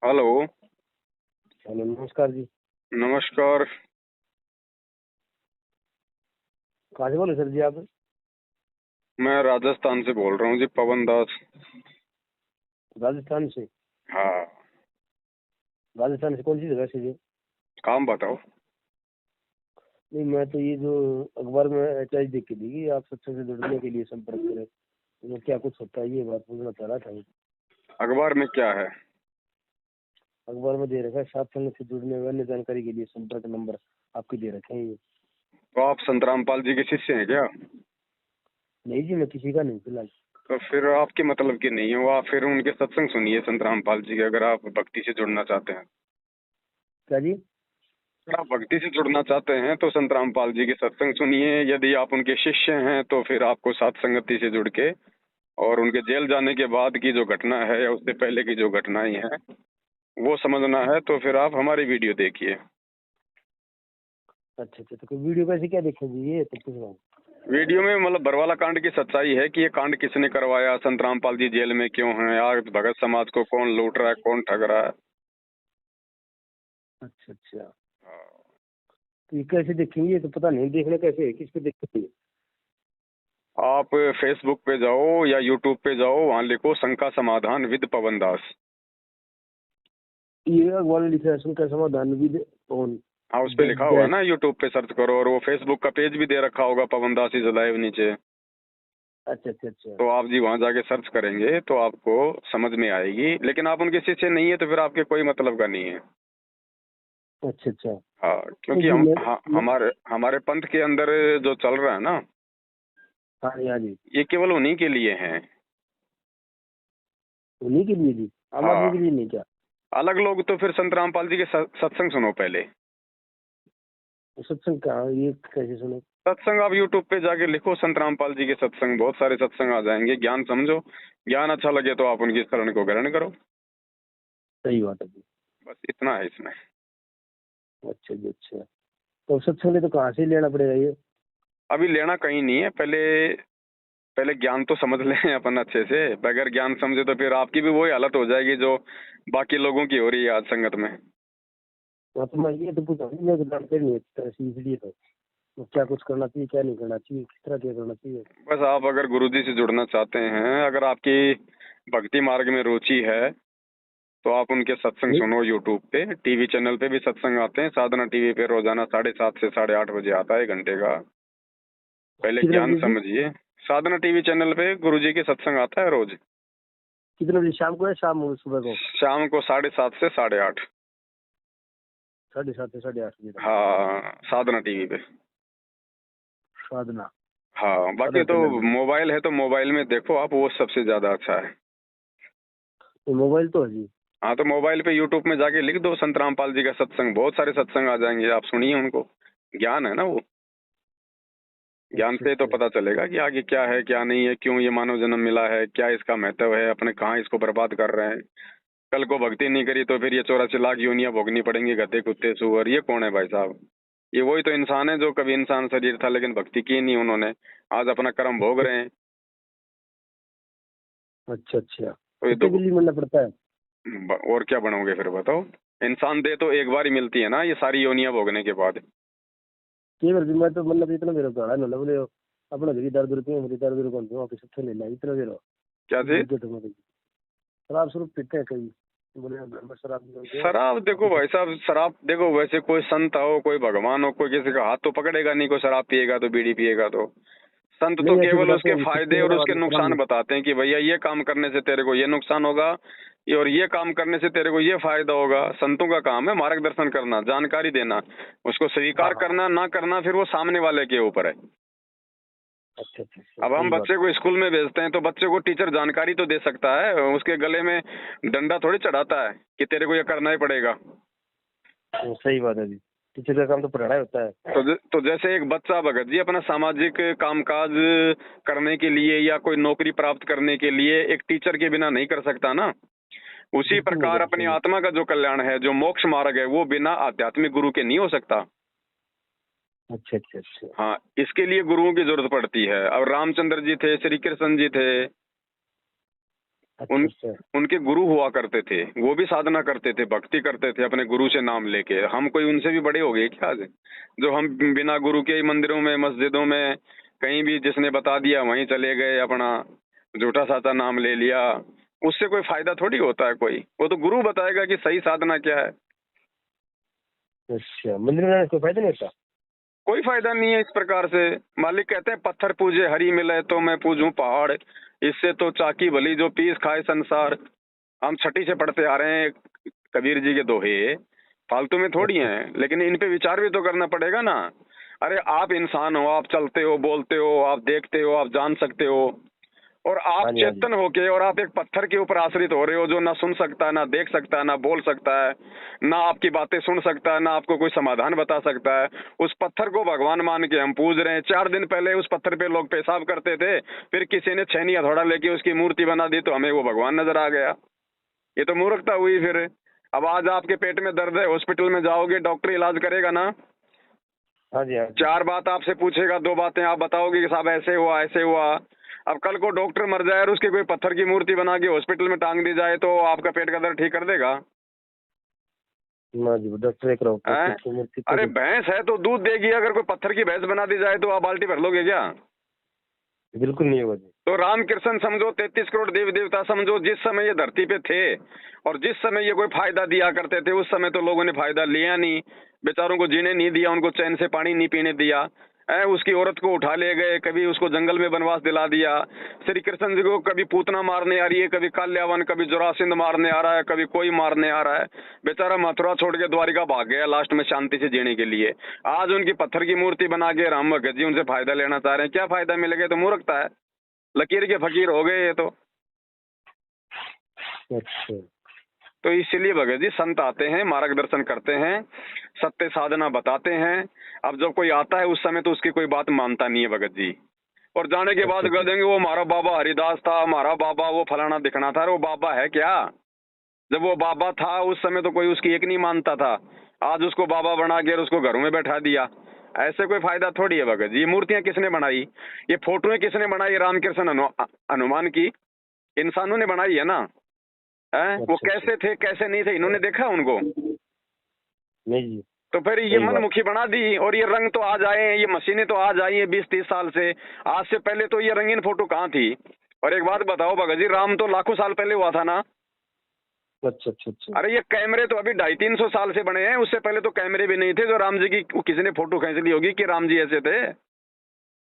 Hello. Hello, नमस्कार जी। नमस्कार। कहाँ से बोले सर जी आप? मैं राजस्थान से बोल रहा हूँ जी, पवन दास। राजस्थान से? हाँ। राजस्थान से कौन सी जगह से जी? काम बताओ। नहीं, मैं तो ये जो अखबार में एडवर्टाइज देख के दी कि आप सत्संग से जुड़ने के लिए संपर्क करें, तो क्या कुछ होता है ये बात पूछना चाह रहा था। अखबार में क्या है? अखबार में दे रखा है सत्संग से जुड़ने व अन्य जानकारी के लिए संपर्क नंबर आपके दे रखे हैं ये। तो आप संत रामपाल जी के शिष्य हैं क्या? नहीं जी, मैं किसी का नहीं फिलहाल। तो फिर आपके मतलब की नहीं हो, आप फिर उनके सत्संग सुनिए संत रामपाल जी के, अगर आप भक्ति से जुड़ना चाहते हैं। क्या जी? अगर आप भक्ति से जुड़ना चाहते हैं तो संत रामपाल जी के सत्संग सुनिए। यदि आप उनके शिष्य हैं तो फिर आपको साथ संगति से जुड़ के और उनके जेल जाने के बाद की जो घटना है या उससे पहले की जो घटनाएं हैं वो समझना है, तो फिर आप हमारी वीडियो देखिए। अच्छा अच्छा, तो कोई वीडियो कैसे क्या देखें जी, ये तो पूछ रहा हूँ। वीडियो में मतलब बरवाला कांड की सच्चाई है कि ये कांड किसने करवाया, संत रामपाल जी जेल में क्यों हैं, आज भगत समाज को कौन लूट रहा है, कौन ठग रहा है। अच्छा अच्छा, तो ये कैसे देखेंगे? ये तो पता नहीं देखना कैसे है, किस पे देखेंगे? आप फेसबुक पे जाओ या यूट्यूब पे जाओ, वहाँ लिखो शंका समाधान विद पवन दास। ये अखबार में लिखा है शंका समाधान विद पवन हाँ, उस पे लिखा होगा ना, यूट्यूब पे सर्च करो, और वो फेसबुक का पेज भी दे रखा होगा पवन दास इज लाइव नीचे। अच्छा अच्छा अच्छा। तो आप जी वहाँ जाके सर्च करेंगे तो आपको समझ में आएगी। लेकिन आप उनके शिष्य नहीं है तो फिर आपके कोई मतलब का नहीं है। अच्छा अच्छा। हाँ, नहीं क्योंकि जी, हम मैं हमारे हमारे पंथ के अंदर जो चल रहा है ना, हाँ जी हाँ जी। ये केवल उन्हीं के लिए हैं। उन्हीं के लिए जी, आम आदमी हाँ, के लिए नहीं क्या? अलग लोग तो फिर संत रामपाल जी के सत्संग सुनो पहले। तो सत्संग कहाँ, ये कैसे सुने? सत्संग आप यूट्यूब पे जाके लिखो संत रामपाल जी के सत्संग, बहुत सारे सत्संग आ जाएंगे। ज्ञान समझो, ज्ञान अच्छा लगे तो आप उनकी शरण को ग्रहण करो। सही बात है जी। बस इतना है इसमें। अच्छा जी अच्छा। तो सत्संग तो कहाँ से लेना पड़ेगा ये? अभी लेना कहीं नहीं है, पहले पहले ज्ञान तो समझ लें अपन अच्छे से। बगैर ज्ञान समझे तो फिर आपकी भी वही हालत हो जाएगी जो बाकी लोगों की हो रही है आज संगत में। हाँ, तो मैं ये तो पूछा नहीं, मैं जानकारी नहीं है इस तरह से, इसलिए तो क्या कुछ करना चाहिए, क्या नहीं करना चाहिए, किस तरह क्या करना चाहिए? बस आप अगर गुरुजी से जुड़ना चाहते हैं, अगर आपकी भक्ति मार्ग में रुचि है, तो आप उनके सत्संग नहीं, सुनो। यूट्यूब पे टीवी चैनल पे भी सत्संग आते हैं। साधना टीवी पे रोजाना 7:30 से 8:30 बजे आता है, 1 घंटे का। पहले कितने ज्ञान बजे जी? समझिए। साधना टीवी चैनल पे गुरुजी के सत्संग आता है रोज, कितने बजे, शाम को है शाम को सुबह को? शाम को 7:30 से 8:30। 7:30 से 8:30 बजे तक? हाँ, साधना टीवी पे। साधना, हाँ, बाकी साधना तो चैनल पे? मोबाइल है तो मोबाइल में देखो आप, वो सबसे ज्यादा अच्छा है। तो मोबाइल तो है जी। हाँ, तो मोबाइल पे यूट्यूब में जाके लिख दो संत रामपाल जी का सत्संग, बहुत सारे सत्संग आ जाएंगे, आप सुनिए उनको। ज्ञान है ना वो, ज्ञान अच्छा से तो अच्छा। पता चलेगा कि आगे क्या है क्या नहीं है, क्यों ये मानव जन्म मिला है, क्या इसका महत्व है, अपने कहाँ इसको बर्बाद कर रहे हैं। कल को भक्ति नहीं करी तो फिर ये 84 लाख योनियां भोगनी पड़ेंगी, गधे कुत्ते सुअर। ये कौन है भाई साहब? ये वही तो इंसान है जो कभी इंसान शरीर था लेकिन भक्ति की नहीं उन्होंने, आज अपना कर्म भोग रहे हैं। अच्छा अच्छा, तो ये कुत्ते तो बिल्ली बनना पड़ता है? और क्या बनोगे फिर बताओ? इंसान दे तो एक बार ही मिलती है ना, ये सारी योनियां भोगने के बाद। के बार मैं तो मतलब इतना मेरे को ना बोले अपना घर दर्द रुपये मेरी दर्द रुपये कौन वापस सब ले ला इतना देर क्या चीज? गिर तो शराब शुरू पीते हैं कई, बोले मैं शराब नहीं पीते हैं, शराब देखो वापिस भाई साहब, शराब देखो, वैसे कोई संत हो, कोई भगवान हो, कोई किसी का हाथ तो पकड़ेगा नहीं। कोई शराब पिएगा तो, बीड़ी पिएगा तो। संत तो नहीं ऐसे केवल बताते उसके हैं फायदे पीते हैं और ना बाद उसके में शराब नुकसान नहीं। बताते हैं कि भैया ये काम करने से तेरे को ये नुकसान होगा, और ये काम करने से तेरे को ये फायदा होगा। संतों का काम है मार्गदर्शन करना, जानकारी देना, उसको हाँ स्वीकार हाँ हाँ। करना ना करना फिर वो सामने वाले के ऊपर है। अच्छा अच्छा अच्छा, अब हम सही बात बच्चे है। को स्कूल में भेजते हैं तो बच्चे को टीचर जानकारी तो दे सकता है, उसके गले में डंडा थोड़ी चढ़ाता है कि तेरे को ये करना ही पड़ेगा। सही बात है जी, टीचर का काम तो पढ़ाना ही होता है। तो जैसे एक बच्चा भगत जी अपना सामाजिक कामकाज करने के लिए या कोई नौकरी प्राप्त करने के लिए एक टीचर के बिना नहीं कर सकता ना, उसी बिल्कुल नहीं प्रकार कर अपनी सकते। आत्मा का जो कल्याण है, जो मोक्ष मार्ग है, वो बिना आध्यात्मिक गुरु के नहीं हो सकता। अच्छा अच्छा अच्छा। हाँ, इसके लिए गुरुओं की जरूरत पड़ती है। अब रामचंद्र जी थे, श्री कृष्ण जी थे, अच्छा अच्छा। उनके गुरु हुआ करते थे, वो भी साधना करते थे, भक्ति करते थे अपने गुरु से नाम लेके। हम कोई उनसे भी बड़े हो गए क्या आज? जो हम बिना गुरु के ही मंदिरों में, मस्जिदों में, कहीं भी जिसने बता दिया वहीं चले गए, अपना झूठा साचा नाम ले लिया। उससे कोई फायदा थोड़ी होता है कोई। वो तो गुरु बताएगा कि सही साधना क्या है। अच्छा, मंदिर में कोई फायदा नहीं होता? कोई फायदा नहीं है इस प्रकार से। मालिक कहते हैं पत्थर पूजे हरी मिले तो मैं पूजूं पहाड़, इससे तो चाकी भली जो पीस खाए संसार। हम छठी से पढ़ते आ रहे हैं कबीर जी के दोहे, फालतू में थोड़ी हैं, लेकिन इन पे विचार भी तो करना पड़ेगा ना। अरे आप इंसान हो, आप चलते हो, बोलते हो, आप देखते हो, आप जान सकते हो, और आप हाँ जी, हाँ जी। चेतन होके और आप एक पत्थर के ऊपर आश्रित हो रहे हो जो ना सुन सकता है, ना देख सकता है, ना बोल सकता है, ना आपकी बातें सुन सकता है, ना आपको कोई समाधान बता सकता है। उस पत्थर को भगवान मान के हम पूज रहे हैं। 4 दिन पहले उस पत्थर पे लोग पेशाब करते थे, फिर किसी ने छेनी हथौड़ा लेके उसकी मूर्ति बना दी तो हमें वो भगवान नजर आ गया। ये तो मूर्खता हुई फिर। अब आज आपके पेट में दर्द है, हॉस्पिटल में जाओगे, डॉक्टर इलाज करेगा ना। हाँ जी, हाँ जी। 4 बात आपसे पूछेगा, 2 बातें आप बताओगे कि साहब ऐसे हुआ, ऐसे हुआ। अब कल को डॉक्टर मर जाए और उसकी कोई पत्थर की मूर्ति बना के हॉस्पिटल में टांग दी जाए तो आपका पेट का दर्द ठीक कर देगा? ना जी, डॉक्टर एक रहो हैं? अरे भैंस है तो दूध देगी, अगर कोई पत्थर की भैंस बना दी जाए तो आप बाल्टी भर लोगे क्या? बिल्कुल नहीं होगा जी। तो रामकृष्ण समझो, 33 करोड़ देव देवता समझो, जिस समय ये धरती पे थे और जिस समय ये कोई फायदा दिया करते थे, उस समय तो लोगों ने फायदा लिया नहीं। बेचारों को जीने नहीं दिया, उनको चैन से पानी नहीं पीने दिया। उसकी औरत को उठा ले गए, कभी उसको जंगल में वनवास दिला दिया। श्री कृष्ण जी को कभी पूतना मारने आ रही है, कभी काल्यावन, कभी जोरासिंध मारने आ रहा है, कभी कोई मारने आ रहा है। बेचारा मथुरा छोड़ के द्वारिका भाग गया लास्ट में शांति से जीने के लिए। आज उनकी पत्थर की मूर्ति बना के राम भगत जी उनसे फायदा लेना चाह रहे हैं। क्या फायदा मिलेगा? तो मूर्खता है। लकीर के फकीर हो गए ये तो। अच्छा। तो इसलिए भगत जी संत आते हैं, मार्गदर्शन करते हैं, सत्य साधना बताते हैं। अब जब कोई आता है उस समय तो उसकी कोई बात मानता नहीं है भगत जी, और जाने के बाद कह देंगे वो हमारा बाबा हरिदास था, हमारा बाबा वो फलाना दिखना था। अरे वो बाबा है क्या? जब वो बाबा था उस समय तो कोई उसकी एक नहीं मानता था। आज उसको बाबा बना के उसको घरों में बैठा दिया। ऐसे कोई फायदा थोड़ी है भगत जी। ये मूर्तियां किसने बनाई? ये फोटोएं किसने बनाई? रामकृष्ण हनुमान की इंसानों ने बनाई है ना। वो कैसे थे कैसे नहीं थे इन्होंने देखा उनको? नहीं जी। तो फिर ये मनमुखी बना दी। और ये रंग तो आज आए हैं, ये मशीनें तो आज आई हैं 20-30 साल से। आज से पहले तो ये रंगीन फोटो कहाँ थी? और एक बात बताओ भगत जी, राम तो लाखों साल पहले हुआ था ना। अच्छा अच्छा अच्छा। अरे ये कैमरे तो अभी 250-300 साल से बने हैं, उससे पहले तो कैमरे भी नहीं थे जो राम जी की किसी ने फोटो खींच ली होगी कि राम जी ऐसे थे।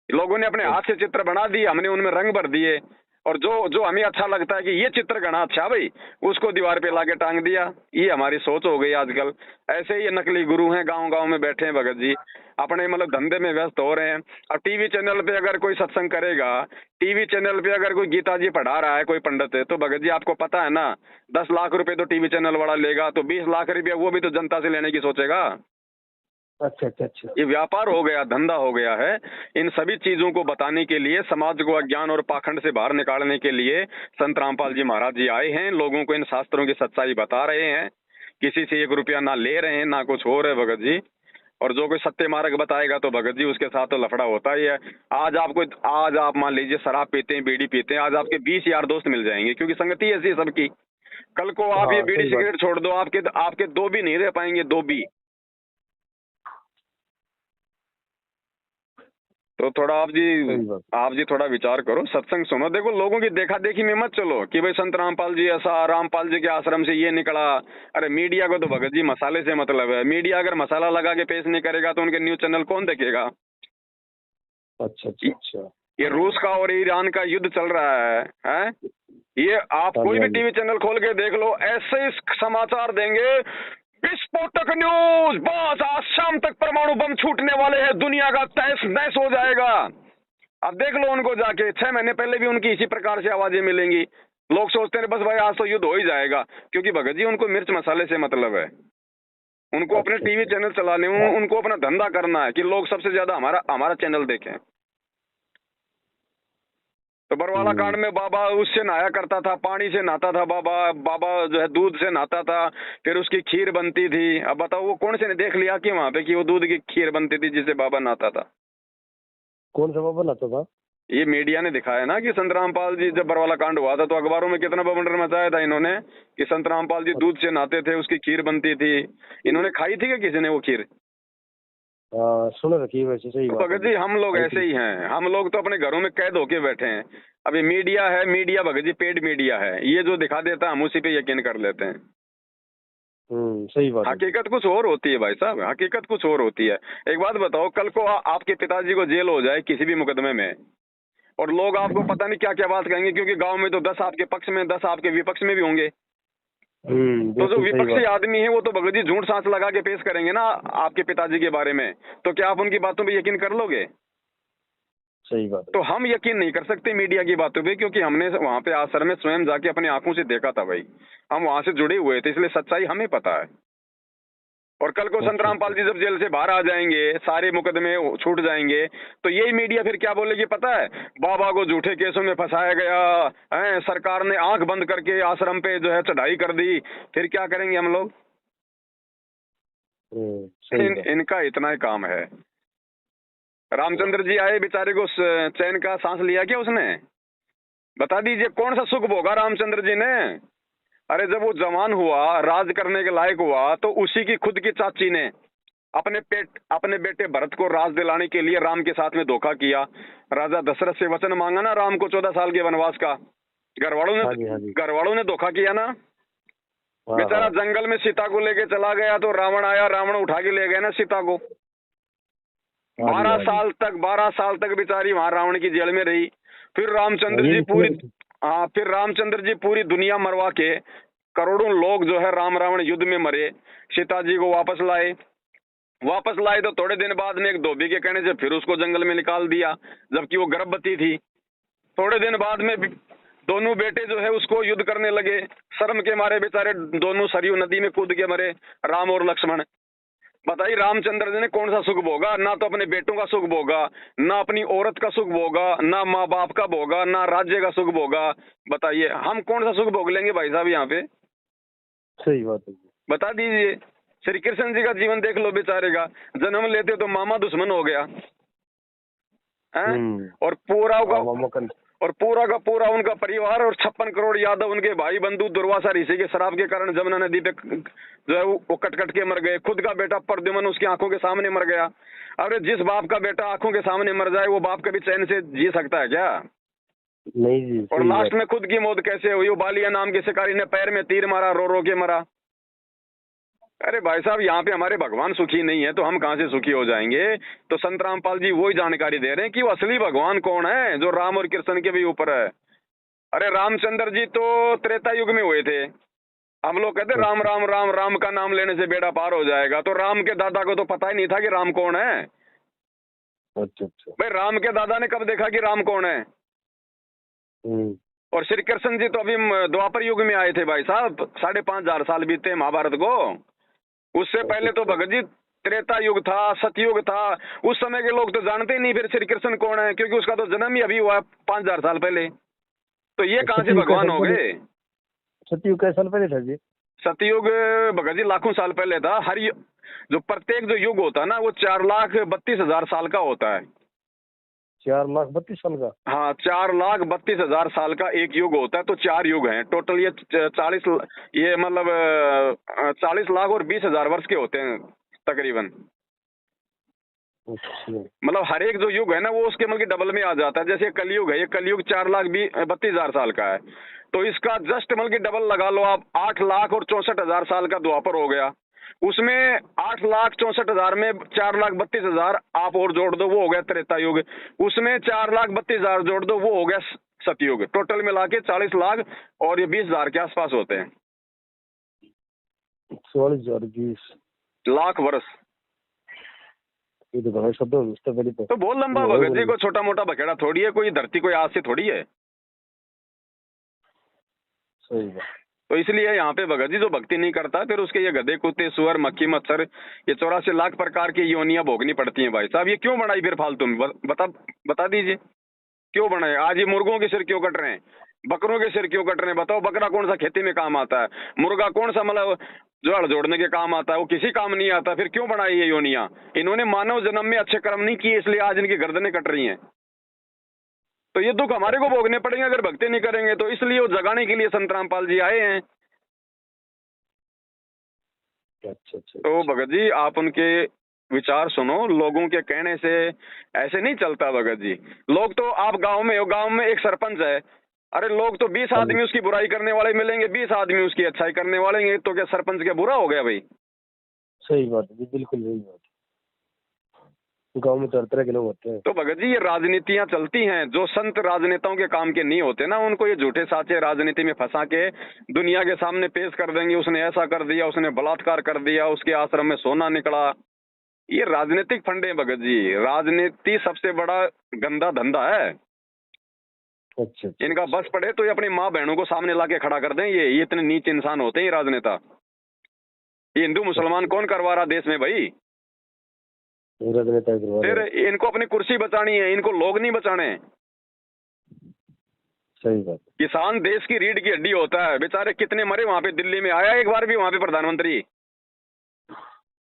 लोगों ने अपने हाथ से चित्र बना दिए, हमने उनमें रंग भर दिए, और जो जो हमें अच्छा लगता है कि ये चित्र घना अच्छा भाई, उसको दीवार पे लाके टांग दिया। ये हमारी सोच हो गई आजकल। ऐसे ही नकली गुरु हैं, गांव गांव में बैठे हैं भगत जी, अपने मतलब धंधे में व्यस्त हो रहे हैं। अब टीवी चैनल पे अगर कोई सत्संग करेगा, टीवी चैनल पे अगर कोई गीता जी पढ़ा रहा है कोई पंडित है, तो भगत जी आपको पता है ना 10 लाख रुपए तो टीवी चैनल वाला लेगा, तो 20 लाख रुपया वो भी तो जनता से लेने की सोचेगा। अच्छा अच्छा अच्छा। ये व्यापार हो गया, धंधा हो गया है। इन सभी चीजों को बताने के लिए, समाज को अज्ञान और पाखंड से बाहर निकालने के लिए संत रामपाल जी महाराज जी आए हैं। लोगों को इन शास्त्रों की सच्चाई बता रहे हैं। किसी से 1 रुपया ना ले रहे हैं, ना कुछ हो रहा है भगत जी। और जो कोई सत्य मार्ग बताएगा तो भगत जी उसके साथ तो लफड़ा होता ही है। आज आप मान लीजिए शराब पीते हैं, बीड़ी पीते हैं, आज आपके 20 यार दोस्त मिल जाएंगे, क्योंकि संगति ऐसी है सबकी। कल को आप ये बीड़ी सिगरेट छोड़ दो, आपके 2 भी नहीं रह पाएंगे, 2 भी। तो थोड़ा आप जी थोड़ा विचार करो, सत्संग सुनो। देखो लोगों की देखा देखी में मत चलो कि भाई संत रामपाल जी ऐसा, रामपाल जी के आश्रम से ये निकला। अरे मीडिया को तो भगत जी मसाले से मतलब है। मीडिया अगर मसाला लगा के पेश नहीं करेगा तो उनके न्यूज चैनल कौन देखेगा? अच्छा अच्छा अच्छा। ये रूस का और ईरान का युद्ध चल रहा है? ये आप कोई भी टीवी चैनल खोल के देख लो, ऐसे समाचार देंगे, विस्फोटक न्यूज, बस आज शाम तक परमाणु बम छूटने वाले हैं, दुनिया का तहस नहस हो जाएगा। अब देख लो उनको जाके, 6 महीने पहले भी उनकी इसी प्रकार से आवाजें मिलेंगी। लोग सोचते हैं बस भाई आज तो युद्ध हो ही जाएगा, क्योंकि भगत जी उनको मिर्च मसाले से मतलब है। उनको अपने टीवी चैनल चलाने में, उनको अपना धंधा करना है कि लोग सबसे ज्यादा हमारा चैनल देखें। तो बरवाला कांड में बाबा उससे नहाया करता था, पानी से नहाता था बाबा जो है दूध से नहाता था, फिर उसकी खीर बनती थी। अब बताओ वो कौन से ने देख लिया कि वहां पे कि वो दूध की खीर बनती थी जिससे बाबा नहाता था? कौन सा बाबा नहाता था? ये मीडिया ने दिखाया ना कि संत रामपाल जी जब बरवाला कांड हुआ था तो अखबारों में कितना बवंडर मचाया था इन्होंने कि संत रामपाल जी दूध से नहाते थे, उसकी खीर बनती थी। इन्होंने खाई थी क्या किसी ने वो खीर? सुन रखी है वैसे, सही तो बात भगत है। जी हम लोग ऐसे ही हैं, हम लोग तो अपने घरों में कैद होके बैठे हैं। अभी मीडिया है, media Bhagat ji paid media है, ये जो दिखा देता है हम उसी पे यकीन कर लेते हैं। सही बात है। हकीकत कुछ और होती है भाई साहब, हकीकत कुछ और होती है। एक बात बताओ, कल को आपके पिताजी को जेल हो जाए किसी भी मुकदमे में और लोग आपको पता नहीं क्या क्या बात कहेंगे, क्योंकि गांव में तो 10 आपके पक्ष में 10 आपके विपक्ष में भी होंगे। तो जो बिल्कुल सही विपक्षी बात। आदमी है वो तो भगत जी झूठ सांस लगा के पेश करेंगे ना आपके पिताजी के बारे में, तो क्या आप उनकी बातों पे यकीन कर लोगे? सही बात है। तो हम यकीन नहीं कर सकते मीडिया की बातों पे, क्योंकि हमने वहां पे आश्रम में स्वयं जाके अपनी आंखों से देखा था भाई, हम वहां से जुड़े हुए थे, इसलिए सच्चाई हमें पता है। और कल को संत रामपाल जी जब जेल से बाहर आ जाएंगे, सारे मुकदमे छूट जाएंगे, तो यही मीडिया फिर क्या बोलेगी पता है? बाबा को झूठे केसों में फंसाया गया है, सरकार ने आंख बंद करके आश्रम पे जो है चढ़ाई कर दी। फिर क्या करेंगे हम लोग? इनका इतना ही काम है। रामचंद्र जी आए, बेचारे को चैन का सांस लिया क्या उसने? बता दीजिए कौन सा सुख भोगा रामचंद्र जी ने? अरे जब वो जवान हुआ, राज करने के लायक हुआ, तो उसी की खुद की चाची ने अपने बेटे भरत को राज दिलाने के लिए राम के साथ में धोखा किया। राजा दशरथ से वचन मांगा ना राम को 14 साल के वनवास का, घर वालों ने धोखा किया ना। बेचारा जंगल में सीता को लेके चला गया तो रावण आया, रावण उठा के ले गया ना सीता को। 12 साल तक बेचारी वहां रावण की जेल में रही। फिर रामचंद्र जी पूरी दुनिया मरवा के, करोड़ों लोग जो है राम रावण युद्ध में मरे, सीता जी को वापस लाए तो थोड़े दिन बाद में एक धोबी के कहने से फिर उसको जंगल में निकाल दिया, जबकि वो गर्भवती थी। थोड़े दिन बाद में दोनों बेटे जो है उसको युद्ध करने लगे, शर्म के मारे बेचारे दोनों सरयू नदी में कूद के मरे, राम और लक्ष्मण। बताइए रामचंद्र जी ने कौन सा सुख भोगा? ना तो अपने बेटों का सुख भोगा, ना अपनी औरत का सुख भोगा, ना माँ बाप का भोगा, ना राज्य का सुख भोगा। बताइए हम कौन सा सुख भोग लेंगे भाई साहब यहाँ पे? सही बात है। बता दीजिए। श्री कृष्ण जी का जीवन देख लो, बेचारे का जन्म लेते तो मामा दुश्मन हो गया है, और पूरा का पूरा उनका परिवार और 56 करोड़ यादव उनके भाई बंधु दुर्वासा ऋषि के शराब के कारण जमुना नदी पे जो है वो कट के मर गए। खुद का बेटा प्रद्युम्न उसकी आंखों के सामने मर गया। अरे जिस बाप का बेटा आंखों के सामने मर जाए वो बाप कभी चैन से जी सकता है क्या? नहीं जी। और लास्ट में खुद की मौत कैसे हुई? वो बालिया नाम के शिकारी ने पैर में तीर मारा, रो रो के मरा। अरे भाई साहब यहाँ पे हमारे भगवान सुखी नहीं है तो हम कहाँ से सुखी हो जाएंगे? तो संत रामपाल जी वही जानकारी दे रहे हैं कि वो असली भगवान कौन है जो राम और कृष्ण के भी ऊपर है। अरे रामचंद्र जी तो त्रेता युग में हुए थे। हम लोग कहते राम राम राम राम का नाम लेने से बेड़ा पार हो जाएगा, तो राम के दादा को तो पता ही नहीं था कि राम कौन है। अच्छा। भाई राम के दादा ने कब देखा कि राम कौन है? और श्री कृष्ण जी तो अभी द्वापर युग में आए थे भाई साहब, 5,500 साल बीते महाभारत को। उससे पहले तो भगत जी त्रेता युग था, सतयुग था। उस समय के लोग तो जानते ही नहीं फिर श्री कृष्ण कौन है, क्योंकि उसका तो जन्म ही अभी हुआ 5,000 साल पहले। तो ये कहां से भगवान हो गए? सतयुग कैसे साल पहले था जी? सतयुग भगत जी लाखों साल पहले था। जो प्रत्येक जो युग होता है ना वो 4,32,000 साल का होता है। 4,32,000 साल का? हाँ 4,32,000 साल का एक युग होता है। तो 4 युग हैं टोटल। ये 40 लाख और 20,000 वर्ष के होते हैं तकरीबन। मतलब हर एक जो युग है ना वो उसके मतलब डबल में आ जाता है। जैसे कलयुग है, ये कलयुग 4,32,000 साल का है, तो इसका जस्ट मतलब डबल लगा लो आप, 8,64,000 साल का द्वापर हो गया। उसमें 8,64,000 में 4,32,000 आप और जोड़ दो, वो हो गया त्रेता युग। उसमें 4,32,000 जोड़ दो, वो हो गया सतयुग। टोटल मिला के 40 लाख और ये 20,000 के आसपास होते हैं। 40,020 लाख वर्ष। ये तो बड़ा शब्द है तो बहुत लंबा भगत जी को छोटा मोटा बखेड़ा थोड़ी है, कोई धरती कोई आज से थोड़ी है। सही बात। तो इसलिए यहाँ पे भगत जी जो भक्ति नहीं करता फिर उसके ये गधे कुत्ते सुअर मक्खी मच्छर ये 84 लाख प्रकार की योनियां भोगनी पड़ती हैं। भाई साहब ये क्यों बनाई फिर फालतू में? बता दीजिए क्यों बनाए? आज ये मुर्गों के सिर क्यों कट रहे हैं, बकरों के सिर क्यों कट रहे हैं? बताओ बकरा कौन सा खेती में काम आता है, मुर्गा कौन सा मतलब जो हड़ जोड़ने के काम आता है, वो किसी काम नहीं आता। फिर क्यों बनाई ये योनियां? इन्होंने मानव जन्म में अच्छे कर्म नहीं किए इसलिए आज इनकी गर्दनें कट रही हैं। तो ये दुख हमारे को भोगने पड़ेंगे अगर भक्ति नहीं करेंगे तो। इसलिए वो जगाने के लिए संत रामपाल जी आए हैं। अच्छा अच्छा तो भगत जी आप उनके विचार सुनो। लोगों के कहने से ऐसे नहीं चलता भगत जी। लोग तो, आप गांव में हो, गांव में एक सरपंच है, अरे लोग तो 20 हाँ जी, आदमी उसकी बुराई करने वाले मिलेंगे, 20 आदमी उसकी अच्छाई करने वाले हैं, तो क्या सरपंच क्या बुरा हो गया भाई? सही बात है जी, बिल्कुल सही बात है। गाँव में तरह तरह के लोग होते हैं। तो भगत जी ये राजनीतियां चलती हैं, जो संत राजनेताओं के काम के नहीं होते ना, उनको ये झूठे साचे राजनीति में फंसा के दुनिया के सामने पेश कर देंगे। उसने ऐसा कर दिया, उसने बलात्कार कर दिया, उसके आश्रम में सोना निकला। ये राजनीतिक फंडे हैं भगत जी। राजनीति सबसे बड़ा गंदा धंधा है। अच्छा अच्छा इनका बस पड़े तो ये अपनी माँ बहनों को सामने ला के खड़ा कर दें। ये इतने नीच इंसान होते हैं ये राजनेता। ये हिंदू मुसलमान कौन करवा रहा देश में भाई? राजनेता करवा रहे फिर हैं। इनको अपनी कुर्सी बचानी है, इनको लोग नहीं बचाने। सही बात है। किसान देश की रीढ़ की हड्डी होता है। बेचारे कितने मरे वहां पे। दिल्ली में आया एक बार भी वहां पे प्रधानमंत्री?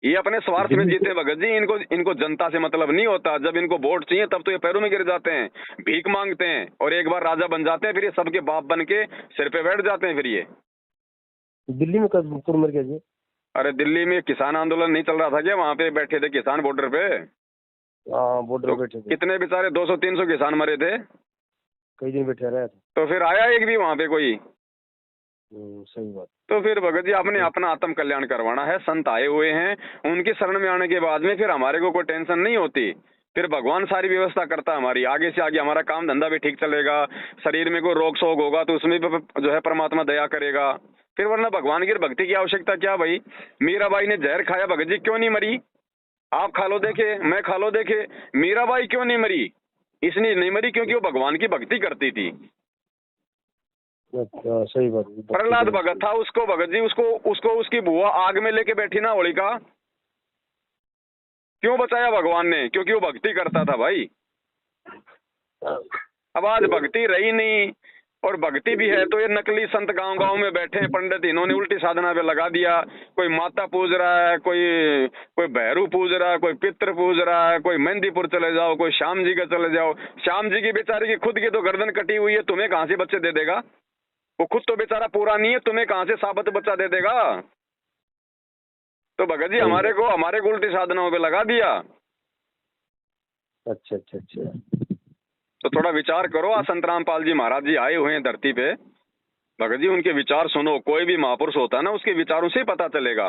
ये अपने स्वार्थ में दिल्ली जीते से भगत जी। इनको जनता से मतलब नहीं होता। जब इनको वोट चाहिए तब तो ये पैरों में गिर जाते हैं, भीख मांगते हैं, और एक बार राजा बन जाते हैं फिर ये सबके बाप बन के सिर पे बैठ जाते हैं फिर ये। दिल्ली में कब पूर्व मर गया जी? अरे दिल्ली में किसान आंदोलन नहीं चल रहा था क्या? वहां पे बैठे थे किसान बॉर्डर पे। हाँ, बॉर्डर तो पे बैठे थे। कितने बेचारे 200-300 किसान मरे थे। कई दिन बैठे रहे थे। तो फिर आया एक भी वहां पे कोई? सही बात। तो फिर भगत जी आपने अपना आत्म कल्याण करवाना है। संत आए हुए हैं, उनकी शरण में आने के बाद में फिर हमारे को कोई टेंशन नहीं होती। फिर भगवान सारी व्यवस्था करता है हमारी। आगे से आगे हमारा काम धंधा भी ठीक चलेगा। शरीर में कोई रोग शोग होगा तो उसमें भी जो है परमात्मा दया करेगा। फिर वरना भगवान की भक्ति की आवश्यकता क्या भाई? मीराबाई ने जहर खाया, भगत जी क्यों नहीं मरी? आप खा लो देखे, मैं खा लो देखे। मीराबाई क्यों नहीं मरी? इसलिए नहीं मरी क्योंकि वो भगवान की भक्ति करती थी। अच्छा, सही बात है। प्रहलाद भगत था, उसको भगत जी उसको उसको उसकी बुआ आग में लेके बैठी ना होलिका, क्यों बचाया भगवान ने? क्योंकि वो भक्ति करता था भाई। अब आज भक्ति रही नहीं, और भक्ति भी है तो ये नकली संत गांव गांव में बैठे हैं पंडित, इन्होंने उल्टी साधना पे लगा दिया। कोई माता पूज रहा है, कोई कोई भैरू पूज रहा है, कोई पित्र पूज रहा है, कोई मेहंदीपुर चले जाओ, कोई श्याम जी का चले जाओ। श्याम जी की बेचारे की खुद की तो गर्दन कटी हुई है, तुम्हें कहां से बच्चे दे देगा? वो खुद तो बेचारा पूरा नहीं है, तुम्हें कहां से साबत बच्चा दे देगा? तो भगत जी हमारे को उल्टी साधनाओं पे लगा दिया। अच्छा अच्छा अच्छा। तो थोड़ा विचार करो। आज संत रामपाल जी महाराज जी आए हुए हैं धरती पे। भगत जी उनके विचार सुनो। कोई भी महापुरुष होता है ना, उसके विचारों से ही पता चलेगा।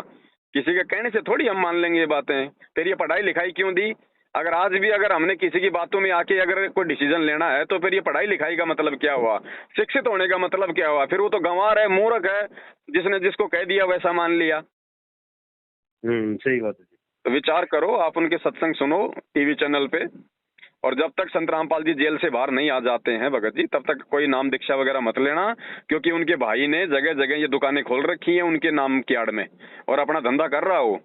किसी के कहने से थोड़ी हम मान लेंगे ये बातें। फिर ये पढ़ाई लिखाई क्यों दी? अगर आज भी अगर हमने किसी की बातों में आके अगर कोई डिसीजन लेना है तो फिर ये पढ़ाई लिखाई का मतलब क्या हुआ? शिक्षित होने का मतलब क्या हुआ? फिर वो तो गंवार है, मूर्ख है, जिसने जिसको कह दिया वैसा मान लिया। सही बात है। तो विचार करो, आप उनके सत्संग सुनो टीवी चैनल पे। और जब तक संत रामपाल जी जेल से बाहर नहीं आ जाते हैं भगत जी, तब तक कोई नाम दीक्षा वगैरह मत लेना। क्योंकि उनके भाई ने जगह जगह ये दुकानें खोल रखी हैं उनके नाम की आड़ में, और अपना धंधा कर रहा हो।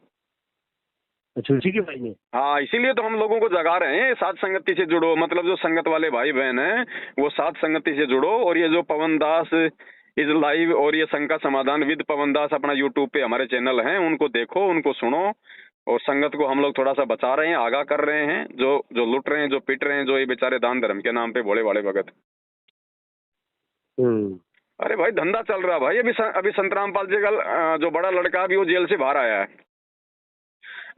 अच्छा, उसी के भाई ने? हाँ, इसीलिए तो हम लोगों को जगा रहे हैं, साथ संगति से जुड़ो। मतलब जो संगत वाले भाई बहन हैं वो साथ संगति से जुड़ो। और ये जो पवन दास इज लाइव और ये शंका समाधान विद पवन दास अपना यूट्यूब पे हमारे चैनल हैं, उनको देखो, उनको सुनो। और संगत को हम लोग थोड़ा सा बचा रहे हैं, आगाह कर रहे हैं। जो जो लुट रहे हैं, जो पिट रहे हैं, जो ये बेचारे दान धर्म के नाम पे भोले वाले भगत। अरे भाई धंधा चल रहा है भाई। अभी संत रामपाल जी का जो बड़ा लड़का अभी वो जेल से बाहर आया है।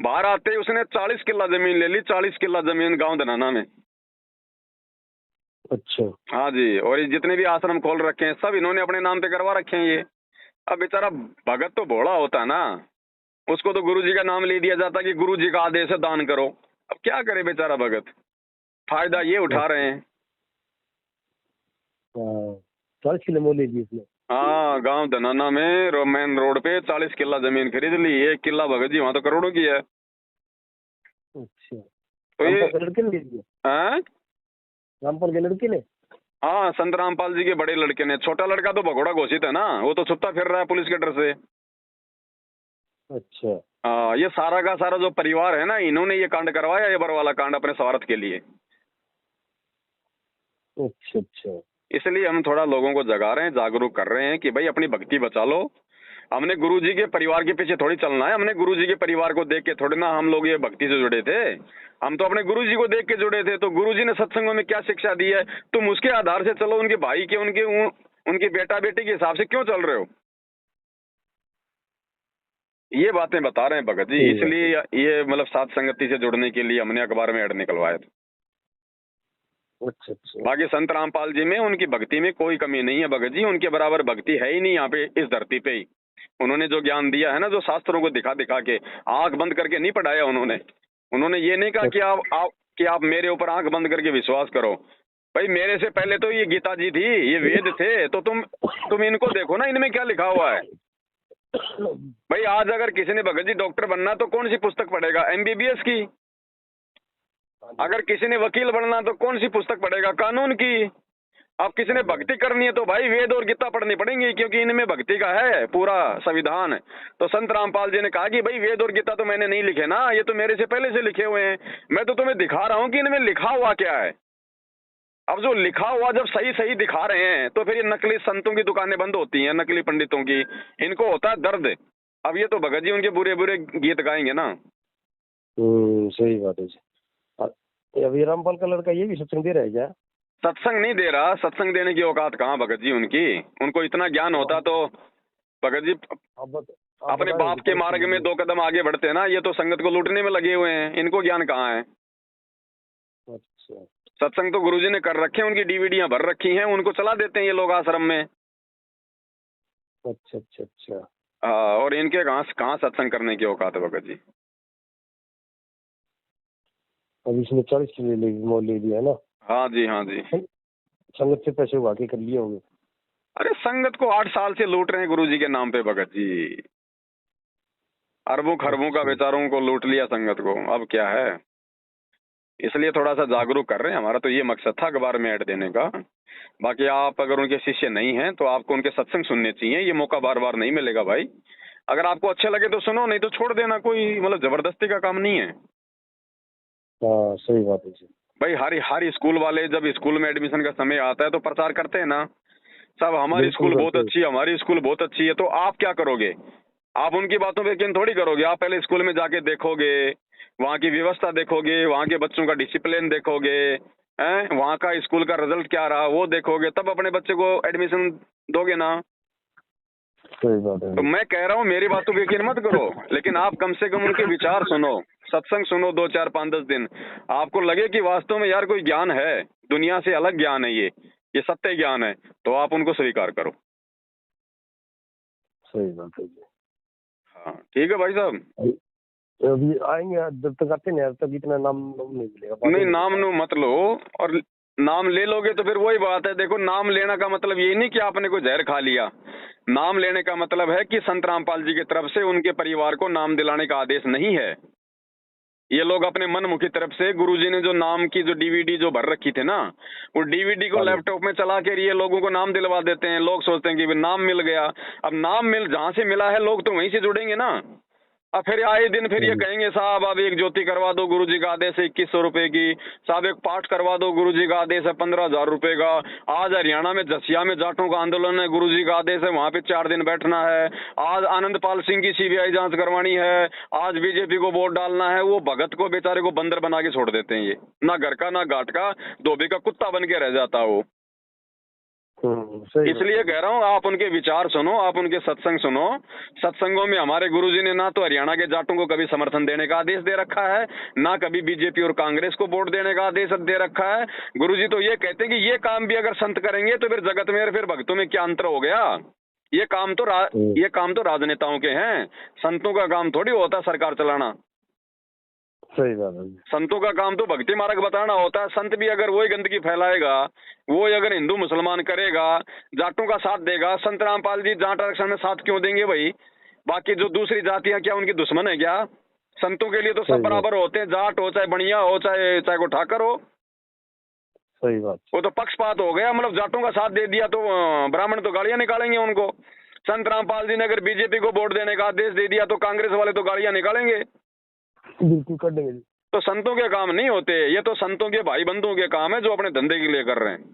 बाहर आते ही उसने 40 किला जमीन ले ली। 40 किला जमीन गांव धनाना में। अच्छा। हाँ जी। और ये जितने भी आश्रम खोल रखे हैं सब इन्होंने अपने नाम पे करवा रखे हैं ये। अब बेचारा भगत तो भोला होता है ना, उसको तो गुरुजी का नाम ले दिया जाता कि गुरुजी का आदेश है दान करो। अब क्या करे बेचारा भगत, फायदा ये उठा रहे हैं। 40 किलो मोल ली इसने? हाँ, गांव धनाना में मेन रोड पे 40 किला जमीन खरीद ली। 1 किला भगत जी वहां तो करोड़ों की है। अच्छा, तो ये लड़के ने ले लिया? हैं? रामपाल के लड़के ने? हाँ, संत रामपाल जी के बड़े लड़के ने। छोटा लड़का तो भगोड़ा घोषित है ना, वो तो छुपता फिर रहा है पुलिस के डर से। अच्छा। हाँ, ये सारा का सारा जो परिवार है ना, इन्होंने ये कांड करवाया, ये बरवाला कांड, अपने स्वार्थ के लिए। अच्छा अच्छा। इसलिए हम थोड़ा लोगों को जगा रहे हैं, जागरूक कर रहे हैं कि भाई अपनी भक्ति बचा लो। हमने गुरुजी के परिवार के पीछे थोड़ी चलना है, हमने गुरुजी के परिवार को देख के थोड़ी ना हम लोग ये भक्ति से जुड़े थे। हम तो अपने गुरुजी को देख के जुड़े थे। तो गुरुजी ने सत्संगों में क्या शिक्षा दी है, तुम उसके आधार से चलो, उनके भाई के उनके बेटा बेटी के हिसाब से क्यों चल रहे हो? ये बातें बता रहे हैं भगत जी। इसलिए ये मतलब साथ संगति से जुड़ने के लिए हमने अखबार में ऐड निकलवाया था। अच्छा अच्छा। बाकी संत रामपाल जी में उनकी भक्ति में कोई कमी नहीं है भगत जी, उनके बराबर भक्ति है ही नहीं यहाँ पे इस धरती पे ही। उन्होंने जो ज्ञान दिया है ना, जो शास्त्रों को दिखा दिखा के, आंख बंद करके नहीं पढ़ाया उन्होंने ये नहीं कहा कि आप मेरे ऊपर आंख बंद करके विश्वास करो। भाई मेरे से पहले तो ये गीता जी थी, ये वेद थे, तो तुम इनको देखो ना, इनमें क्या लिखा हुआ है। भाई आज अगर किसी ने भगत जी डॉक्टर बनना तो कौन सी पुस्तक पढ़ेगा? एमबीबीएस की। अगर किसी ने वकील बनना तो कौन सी पुस्तक पढ़ेगा? कानून की। अब किसी ने भक्ति करनी है तो भाई वेद और गीता पढ़नी पड़ेंगी, क्योंकि इनमें भक्ति का है पूरा संविधान। तो संत रामपाल जी ने कहा कि भाई वेद और गीता तो मैंने नहीं लिखे ना, ये तो मेरे से पहले से लिखे हुए हैं, मैं तो तुम्हें दिखा रहा हूं कि इनमें लिखा हुआ क्या है। अब जो लिखा हुआ जब सही सही दिखा रहे हैं तो फिर ये नकली संतों की दुकानें बंद होती हैं, नकली पंडितों की, इनको होता है दर्द। अब ये तो भगत जी उनके बुरे बुरे गीत गाएंगे ना। सही बात है। अभी रामपाल का लड़का ये भी सत्संग दे रहा है क्या? सत्संग नहीं दे रहा, सत्संग देने की औकात कहाँ भगत जी उनकी। उनको इतना ज्ञान होता तो भगत जी अपने बाप के मार्ग में 2 कदम आगे बढ़ते ना। ये तो संगत को लूटने में लगे हुए हैं, इनको ज्ञान कहाँ है। अच्छा। सत्संग तो गुरुजी ने कर रखे हैं, उनकी डीवीडियां भर रखी हैं, उनको चला देते हैं ये लोग आश्रम में। अच्छा अच्छा अच्छा। और इनके कहाँ सत्संग करने की औकात है भगत जी। अब इसने 40 किलो ले लिया है ना? हाँ जी हाँ जी। संगत से पैसे उगा के कर लिए होंगे। अरे संगत को 8 साल से लूट रहे हैं गुरुजी के नाम पे भगत जी। अरबों खरबों का बेचारों को लूट लिया संगत को, अब क्या है। इसलिए थोड़ा सा जागरूक कर रहे हैं, हमारा तो ये मकसद था अखबार में ऐड देने का। बाकी आप अगर उनके शिष्य नहीं हैं तो आपको उनके सत्संग सुनने चाहिए, ये मौका बार बार नहीं मिलेगा भाई। अगर आपको अच्छे लगे तो सुनो, नहीं तो छोड़ देना, कोई मतलब जबरदस्ती का काम नहीं है। हाँ सही बात है भाई हर स्कूल वाले जब स्कूल में एडमिशन का समय आता है तो प्रचार करते हैं ना, सब हमारी स्कूल बहुत अच्छी है, हमारी स्कूल बहुत अच्छी है। तो आप क्या करोगे? आप उनकी बातों पे यकीन थोड़ी करोगे। आप पहले स्कूल में जाके देखोगे, वहाँ की व्यवस्था देखोगे, वहाँ के बच्चों का डिसिप्लिन देखोगे, वहाँ का स्कूल का रिजल्ट क्या रहा वो देखोगे, तब अपने बच्चे को एडमिशन दोगे ना। सही बात है। तो मैं कह रहा हूँ मेरी बातों पे यकीन मत करो, लेकिन आप कम से कम उनके विचार सुनो, सत्संग सुनो 2 4 5 10 दिन। आपको लगे कि वास्तव में यार कोई ज्ञान है, दुनिया से अलग ज्ञान है, ये सत्य ज्ञान है, तो आप उनको स्वीकार करो। सही बात है। हाँ ठीक है भाई साहब। अभी आएंगे, जब तक आते नहीं तब इतना नाम नहीं मिलेगा। नहीं नाम नो मत लो, और नाम ले लोगे तो फिर वही बात है। देखो नाम लेने का मतलब ये नहीं कि आपने कोई जहर खा लिया। नाम लेने का मतलब है कि संत रामपाल जी की तरफ से उनके परिवार को नाम दिलाने का आदेश नहीं है। ये लोग अपने मनमुखी तरफ से, गुरुजी ने जो नाम की जो डीवीडी जो भर रखी थी ना, वो डीवीडी को लैपटॉप में चला के ये लोगों को नाम दिलवा देते हैं। लोग सोचते हैं कि नाम मिल गया। अब नाम जहां से मिला है लोग तो वहीं से जुड़ेंगे ना। अब फिर आए दिन फिर ये कहेंगे साहब अब एक ज्योति करवा दो, गुरुजी का आदेश है 2100 रुपए की। साहब एक पाठ करवा दो, गुरुजी का आदेश है 15,000 रुपए का। आज हरियाणा में जसिया में जाटों का आंदोलन है, गुरुजी का आदेश है वहां पे 4 दिन बैठना है। आज आनंदपाल सिंह की सीबीआई जांच करवानी है। आज बीजेपी को वोट डालना है। वो भगत को बेचारे को बंदर बना के छोड़ देते हैं। ये ना घर का ना घाट का, धोबी का कुत्ता बन के रह जाता वो। इसलिए कह रहा हूँ आप उनके विचार सुनो, आप उनके सत्संग सुनो। सत्संगों में हमारे गुरुजी ने ना तो हरियाणा के जाटों को कभी समर्थन देने का आदेश दे रखा है, ना कभी बीजेपी और कांग्रेस को वोट देने का आदेश दे रखा है। गुरुजी तो ये कहते हैं कि ये काम भी अगर संत करेंगे तो फिर जगत में और फिर भक्तों में क्या अंतर हो गया। ये काम तो राजनेताओं के हैं, संतों का काम थोड़ी होता सरकार चलाना। सही बात है। संतों का काम तो भक्ति मार्ग बताना होता है। संत भी अगर वही गंदगी फैलाएगा, वो अगर हिंदू मुसलमान करेगा, जाटों का साथ देगा, संत रामपाल जी जाट आरक्षण में साथ क्यों देंगे भाई? बाकी जो दूसरी जातियां क्या उनकी दुश्मन है क्या? संतों के लिए तो सब बराबर होते हैं, जाट हो चाहे बनिया हो चाहे को ठाकर हो। सही बात। वो तो पक्षपात हो गया, मतलब जाटों का साथ दे दिया तो ब्राह्मण तो गालियां निकालेंगे उनको। संत रामपाल जी ने अगर बीजेपी को वोट देने का आदेश दे दिया तो कांग्रेस वाले तो गालियां निकालेंगे। बिल्कुल कर देंगे। तो संतों के काम नहीं होते, ये तो संतों के भाई बंधुओं के काम है जो अपने धंधे के लिए कर रहे हैं।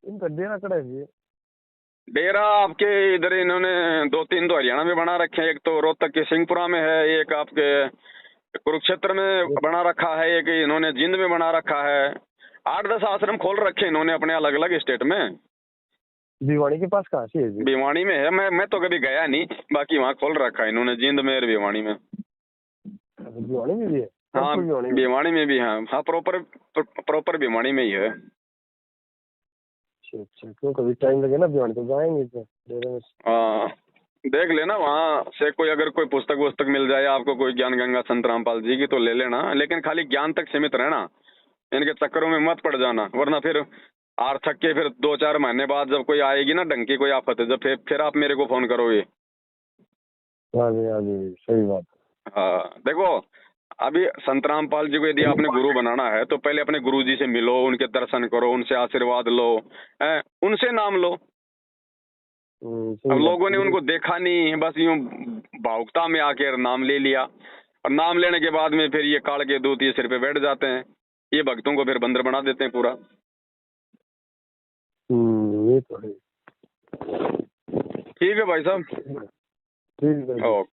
इनका डेरा कड़ा है। डेरा आपके इधर इन्होंने 2-3 तो हरियाणा में बना रखे हैं, एक तो रोहतक के सिंहपुरा में है, एक आपके कुरुक्षेत्र में बना रखा है, एक इन्होंने जिंद में बना रखा है। 8-10 आश्रम खोल रखे इन्होंने अपने अलग अलग स्टेट में। भिवाड़ी के पास कहाँ से है जी? भिवाड़ी में है, मैं तो कभी गया नहीं, बाकी वहाँ खोल रखा है इन्होंने, जिंद में और भिवाड़ी में। भिवाड़ी में भी है? हाँ भिवाड़ी में? भिवाड़ी में भी है, हाँ प्रॉपर भिवाड़ी में ही है। अच्छा अच्छा, क्यों कभी टाइम लगे ना भिवाड़ी तो जाएंगे तो डेरे में। हाँ देख लेना वहाँ से कोई अगर कोई पुस्तक वुस्तक मिल जाए आपको, कोई ज्ञान गंगा संत रामपाल जी की, तो ले लेना, लेकिन खाली ज्ञान तक सीमित रहना, इनके चक्करों में मत पड़ जाना, वरना फिर आर थक के फिर 2-4 महीने बाद जब कोई आएगी ना ढंग की कोई आफत, जब फिर आप मेरे को फोन करोगे। हाँ जी सही बात। हाँ देखो, अभी संत रामपाल जी को यदि आपने गुरु बनाना है तो पहले अपने गुरु जी से मिलो, उनके दर्शन करो, उनसे आशीर्वाद लो, उनसे नाम लो। अब लोगों ने उनको देखा नहीं, बस यूं भावुकता में आकर नाम ले लिया, और नाम लेने के बाद में फिर ये काल के दूत ये सिर पे बैठ जाते हैं, ये भक्तों को फिर बंदर बना देते हैं पूरा। ये तो है। ठीक है भाई साहब। ठीक है। ओके।